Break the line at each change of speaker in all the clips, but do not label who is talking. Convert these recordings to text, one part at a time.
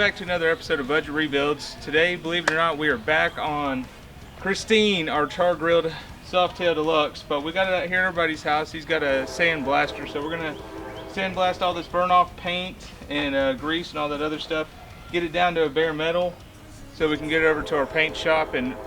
back to another episode of Budget Rebuilds. Today, believe it or not, we are back on Christine, our char-grilled Softail Deluxe. But we got it out here at everybody's house. He's got a sand blaster, so we're gonna sandblast all this burn-off paint and grease and all that other stuff. Get it down to a bare metal, so we can get it over to our paint shop and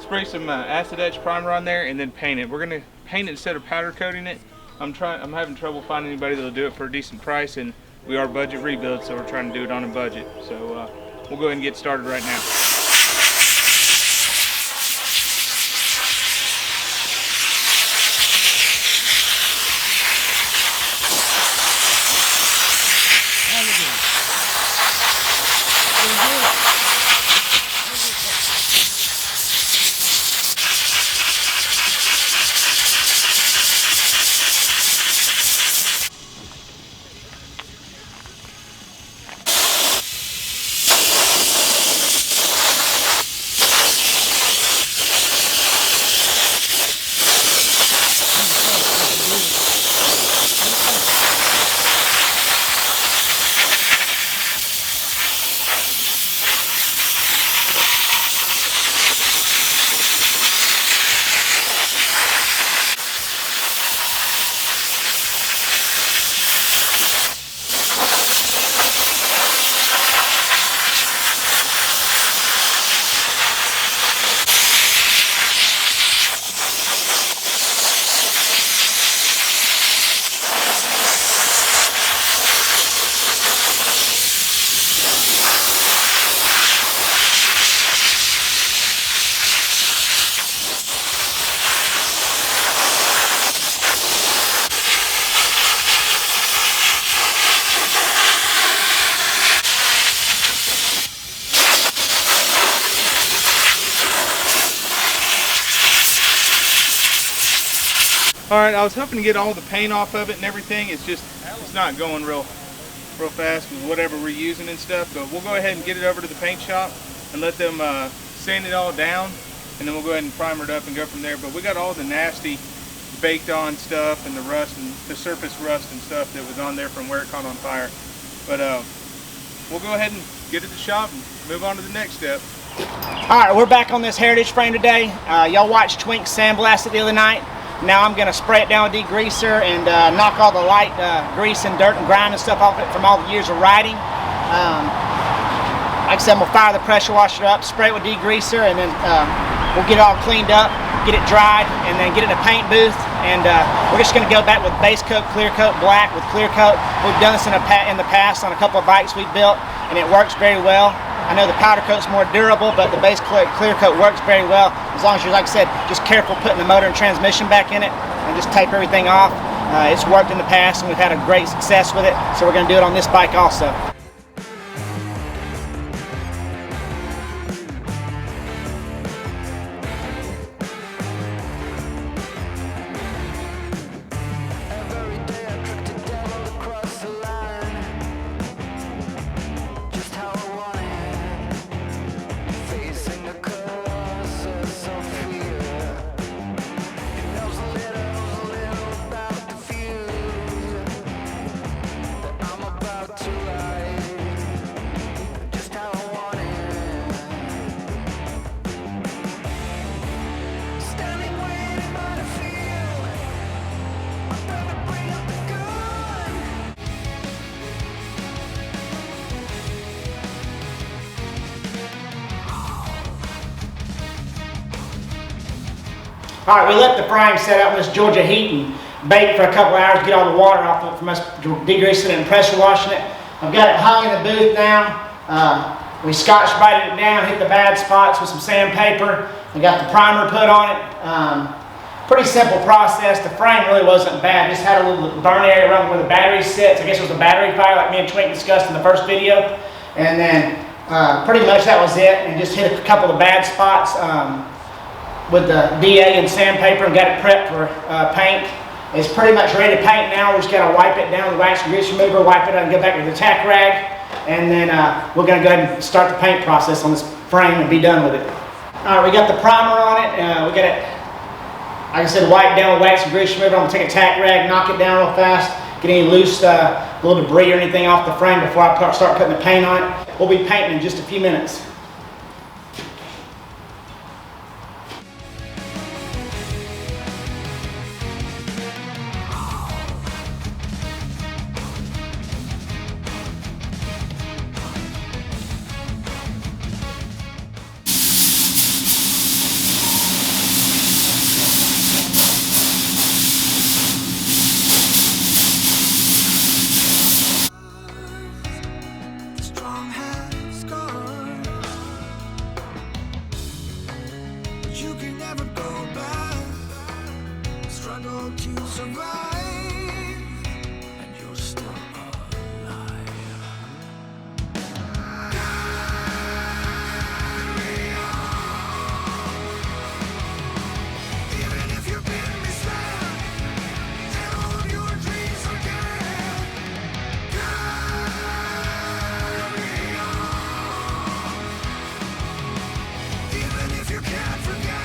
spray some acid etch primer on there and then paint it. We're gonna paint it instead of powder coating it. I'm having trouble finding anybody that'll do it for a decent price, and we are budget rebuilds, so we're trying to do it on a budget. So we'll go ahead and get started right now. Alright, I was hoping to get all the paint off of it and everything. It's not going real fast with whatever we're using and stuff. But we'll go ahead and get it over to the paint shop and let them sand it all down, and then we'll go ahead and primer it up and go from there. But we got all the nasty baked on stuff and the rust and the surface rust and stuff that was on there from where it caught on fire. But we'll go ahead and get it to the shop and move on to the next step.
Alright, we're back on this Heritage frame today. Y'all watched Twink sandblast it the other night. Now I'm going to spray it down with degreaser and knock all the light grease and dirt and grime and stuff off it from all the years of riding. Like I said, I'm going to fire the pressure washer up, spray it with degreaser, and then we'll get it all cleaned up, get it dried, and then get it in a paint booth. And we're just going to go back with base coat, clear coat, black with clear coat. We've done this in the past on a couple of bikes we've built, and it works very well. I know the powder coat's more durable, but the base clear coat works very well, as long as you're, like I said, just careful putting the motor and transmission back in it and just tape everything off. It's worked in the past, and we've had a great success with it, so we're going to do it on this bike also. Alright, we let the frame set up in this Georgia heat and bake for a couple hours, get all the water off of it from us degreasing it and pressure washing it. I've got it hung in the booth now. We scotch brighted it down, hit the bad spots with some sandpaper. We got the primer put on it. Pretty simple process. The frame really wasn't bad. Just had a little burn area around where the battery sits. I guess it was a battery fire like me and Twink discussed in the first video. And then pretty much that was it. And just hit a couple of bad spots with the DA and sandpaper and got it prepped for paint. It's pretty much ready to paint now. We just got to wipe it down with wax and grease remover, wipe it out and go back to the tack rag. And then we're going to go ahead and start the paint process on this frame and be done with it. Alright, we got the primer on it. We got it, like I said, wipe down with wax and grease remover. I'm going to take a tack rag, knock it down real fast, get any loose little debris or anything off the frame before I start putting the paint on it. We'll be painting in just a few minutes.
You can never go back. Struggle to survive, and you're still alive. Carry on. Even if you've been misled and all of your dreams are dead. Carry on. Even if you can't forget.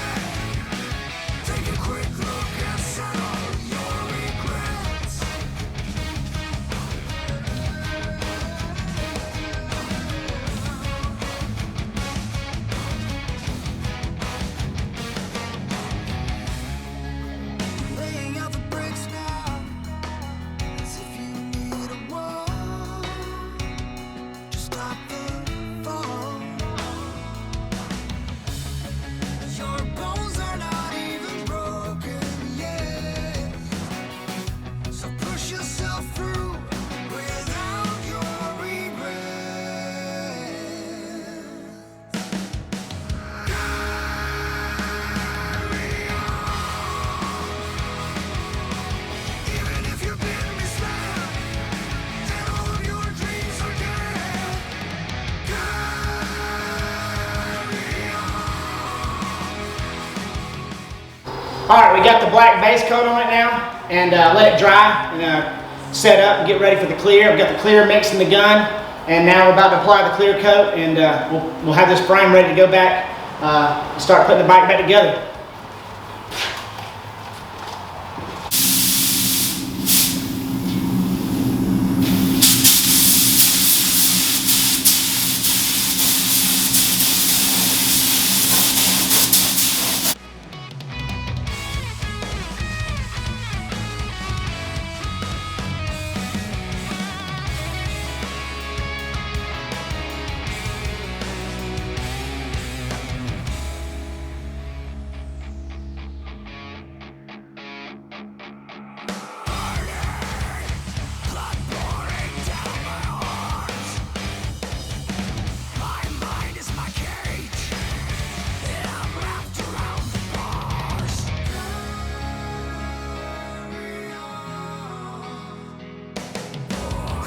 Take a quick look and settle your regrets. Laying out the bricks now, as if you need a wall. Just stop the fall. Your bones are not even broken yet, so push yourself through without your regrets. Carry on. Even if you've been misled and all of your dreams are dead. Carry on.
All right, we got the black base coat on it now, and let it dry and set up and get ready for the clear. We've got the clear mixed in the gun, and now we're about to apply the clear coat, and we'll have this frame ready to go back and start putting the bike back together.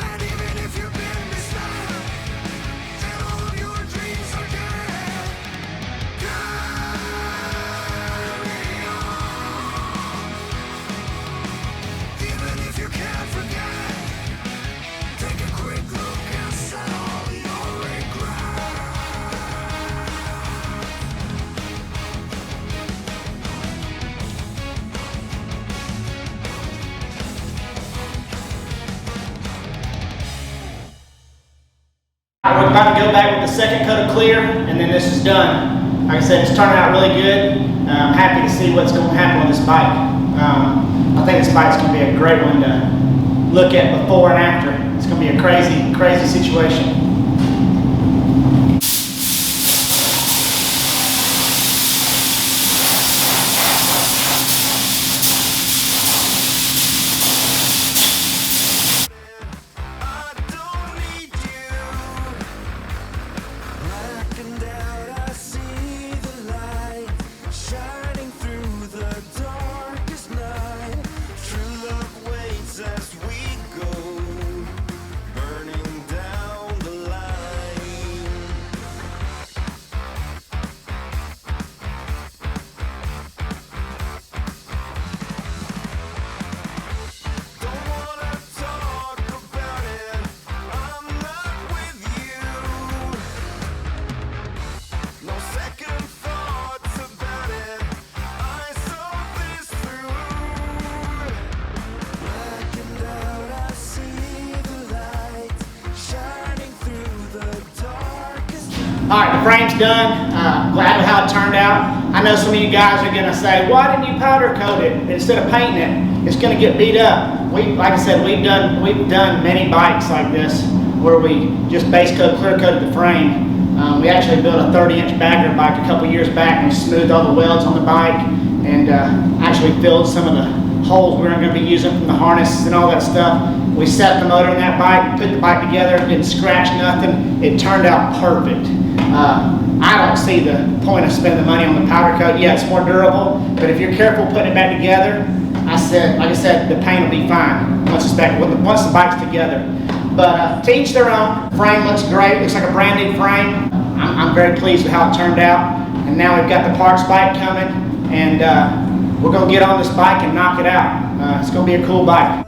And even if you've been misled and all of your dreams are dead. Carry on. Even if you can't forget. Take a quick look and settle your regrets.
We're about to go back with the second coat of clear, and then this is done. Like I said, it's turning out really good. I'm happy to see what's going to happen with this bike. I think this bike's going to be a great one to look at before and after. It's going to be a crazy, crazy situation.
I don't need you. Blackened out, I see the light shining through the darkest night. True love waits as we go, burning down the
All right, the frame's done. Glad with how it turned out. I know some of you guys are gonna say, why didn't you powder coat it instead of painting it? It's gonna get beat up. Like I said, we've done many bikes like this where we just base coat, clear coated the frame. We actually built a 30-inch bagger bike a couple years back, and we smoothed all the welds on the bike and actually filled some of the holes we weren't going to be using from the harness and all that stuff. We set the motor on that bike, put the bike together, didn't scratch nothing. It turned out perfect. I don't see the point of spending the money on the powder coat. Yeah, it's more durable, but if you're careful putting it back together, like I said, the paint will be fine once the bike's together. But to each their own. Frame looks great. Looks like a brand new frame. I'm very pleased with how it turned out. And now we've got the parts bike coming, and we're going to get on this bike and knock it out. It's going to be a cool bike.